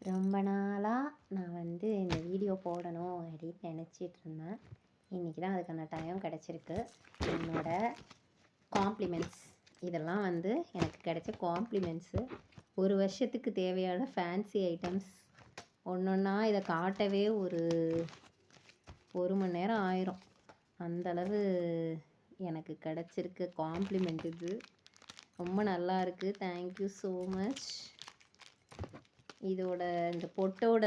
ரொம்ப நாளாக நான் இந்த வீடியோ போடணும் அப்படின்னு நினச்சிட்டு இருந்தேன். இன்றைக்கி தான் அதுக்கான டைம் கிடச்சிருக்கு. என்னோடய காம்ப்ளிமெண்ட்ஸ் இதெல்லாம் எனக்கு கிடைச்ச காம்ப்ளிமெண்ட்ஸு. ஒரு வருஷத்துக்கு தேவையான ஃபேன்சி ஐட்டம்ஸ் ஒன்றா இதை காட்டவே ஒரு மணி நேரம் ஆயிரும். அந்தளவு எனக்கு கிடச்சிருக்கு காம்ப்ளிமெண்ட். இது ரொம்ப நல்லா இருக்குது. Thank you so much. இந்த பொட்டோட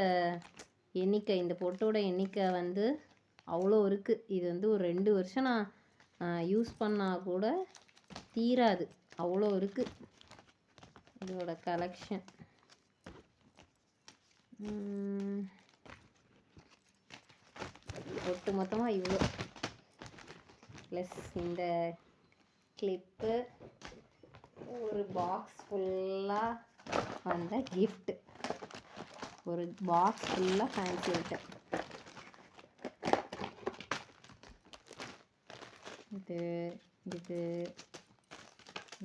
எண்ணிக்கை அவ்வளோ இருக்குது. இது ஒரு 2 வருஷம் நான் யூஸ் பண்ணால் கூட தீராது, அவ்வளோ இருக்குது இதோட கலெக்ஷன். ஒட்டு மொத்தமாக இவ்வளோ, ப்ளஸ் இந்த கிளிப்பு, ஒரு பாக்ஸ் ஃபுல்லாக கிஃப்ட்டு, ஒரு பாக்ஸ் ஃபுல்லாக ஃபேன்சி ஐட்டம்.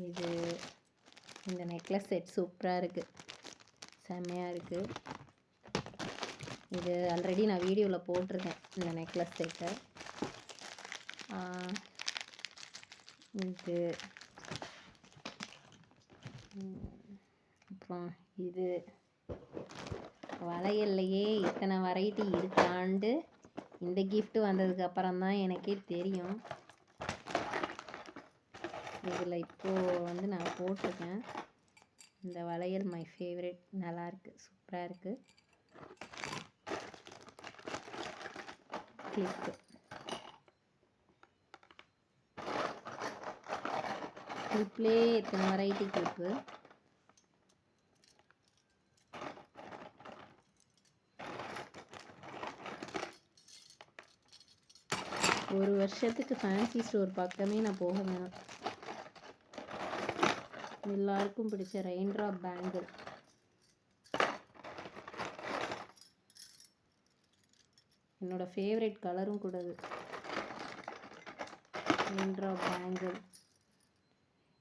இது இந்த நெக்லஸ் செட் சூப்பராக இருக்குது, செம்மையாக இருக்குது. இது ஆல்ரெடி நான் வீடியோவில் போட்டிருக்கேன் இந்த நெக்லஸ் செட்டை. இது அப்புறம் இது வளையல்லையே இத்தனை வெரைட்டி இருக்காண்டு இந்த கிஃப்ட் வந்ததுக்கு அப்புறம் தான் எனக்கே தெரியும். இதில் இப்போது நான் போட்டிருக்கேன் இந்த வளையல். மை ஃபேவரட், நல்லாயிருக்கு, சூப்பராக இருக்குது. கிளிப்பு, கிளிப்லேயே எத்தனை வெரைட்டி கிளிப்பு. ஒரு வருஷத்துக்கு ஃபேன்சி ஸ்டோர் பக்கமே நான் போக வேணாம். எல்லாருக்கும் பிடிச்ச ரெயின்ட்ராப் பேங்கிள். என்னோட ஃபேவரட் கலரும் கூட அது, ரெயின்ட்ராப் பேங்கிள்.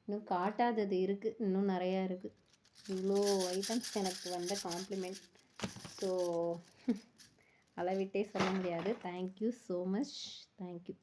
இன்னும் காட்டாதது இருக்குது, இன்னும் நிறையா இருக்குது. இவ்வளோ ஐட்டம்ஸ் எனக்கு வந்த காம்ப்ளிமெண்ட். ஸோ அளவிட்டே சொல்ல முடியாது. Thank you so much, thank you.